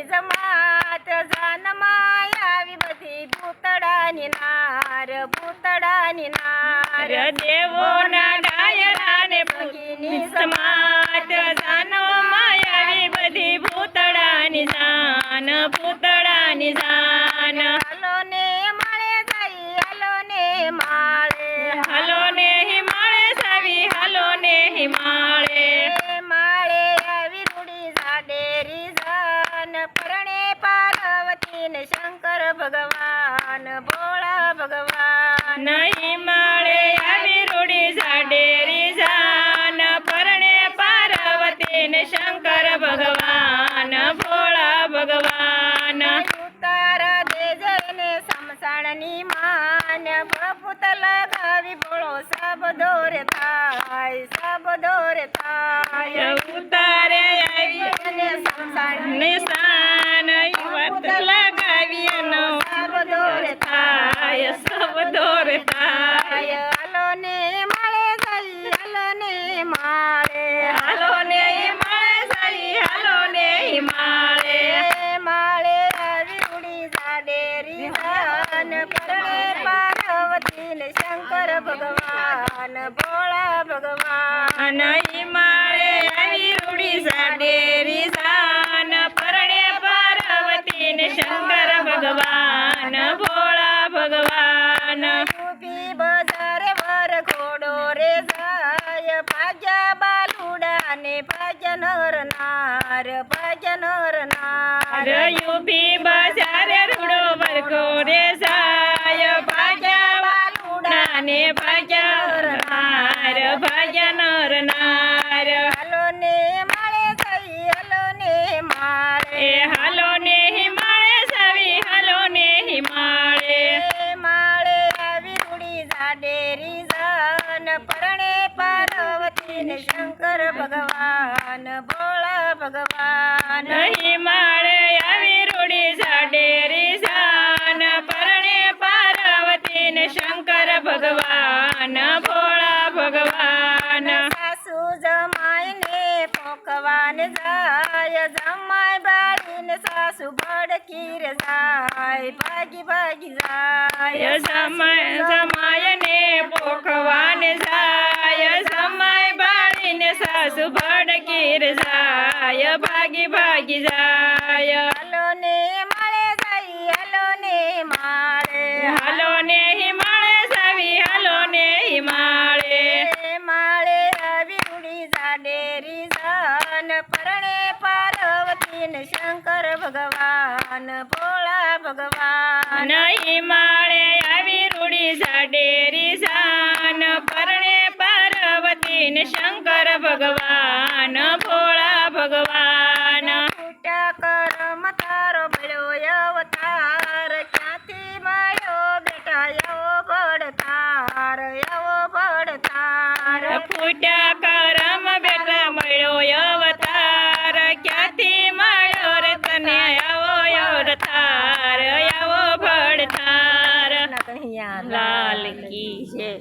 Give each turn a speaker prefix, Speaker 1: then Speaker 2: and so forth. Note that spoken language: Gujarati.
Speaker 1: જમાત જાનમાં આવી બધી ભૂતડાની નાર
Speaker 2: દેવોના ડાયરા ને ભગીની સમાત જાનમાં આવી બધી ભૂતડાની જાન
Speaker 1: હાલો ને માળે જઈ હાલો ને માળે
Speaker 2: હાલો ને હિમાળે સાવી હાલો ને હિમાળે
Speaker 1: માળે આવી રૂડી જાડેરી જાન પરણે પાર્વતી ને શંકર ભગવાન ભોળા ભગવાન
Speaker 2: હિમાળે આવી રૂડી જાડેરી જાન પરણે પાર્વતી ને શંકર ભગવાન ભોળા ભગવાન
Speaker 1: ઉતારા દેજે ને સમસાણની માન બપુત લગાવી ભોળો સબદો રે થાય
Speaker 2: ઉતારે આવી
Speaker 1: અને સમસાણ
Speaker 2: નિશાન વાત લગાવી નો
Speaker 1: સબદો રે
Speaker 2: થાય સબ દોર થાય
Speaker 1: હાલો ને માળે જઈ હાલો ને માળે
Speaker 2: હાલો ને હિમાળે સાઈ હાલો ને હિમાળે
Speaker 1: માળે આવી રૂડી જાડેરી જાન પરણે પાર્વતી ને શંકર ભગવાન ભોળા ભગવાન
Speaker 2: હિમાળે આવી રૂડી જાડેરી જાન પરણે પાર્વતી ને શંકર ભગવાન ભોળા ભગવાન
Speaker 1: યુપી બજારે વર ઘોડો રે જાય ભાગ્યા બાલુડા ને ભાગ્ય નર નાર
Speaker 2: યુપી બજારે રૂડો વરખો રે જાય ભાગ્યા બાલુડા ને ભાગ્યા નર નાર
Speaker 1: હાલો ને માળે જઈ હાલો ને માળે
Speaker 2: હાલો ને હિમાળે સવી હાલો ને હિમાળે
Speaker 1: માળે આવી રૂડી જાડેરી જાન પરણે પાર્વતી ને શંકર ભગવાન ભોળા ભગવાન
Speaker 2: હિમાળે આવી રૂડી જાડેરી જાન પરણે પાર્વતી ને શંકર ભગવાન ભોળા ભગવાન
Speaker 1: સાસુ જમાઈ ને પોકવાન જાય જમાઈ બાળીને સાસુ ભડકી રે જાય ભાગી જાય
Speaker 2: જમાય ને પોખવાન જાય જમાય બાળીને સાસુ ભડકીર જાય ભાગી જાય
Speaker 1: હાલો ને માળે જઈ હાલો ને માળે
Speaker 2: હાલો ને હિમાળે સાવી હાલો ને હિમાળે
Speaker 1: માળે આવી રૂડી જાડેરી જાન પરણે પાર્વતી ને શંકર ભગવાન ભોળા ભગવાન
Speaker 2: હિમાળે આવી રૂડી જાડેરી જાન પરણે પાર્વતી ને શંકર ભગવાન ભોળા ભગવાન
Speaker 1: છૂટા કરમ તારો મળ્યો અવતાર ક્યાંથી મળ્યો બેટા એવો ભડતાર
Speaker 2: ફૂટ્યા કરમ બેટા મળ્યો અવતાર ક્યાંથી મળ્યો રે તને આવો અવતાર આવો ભડતાર લાલ કી જય.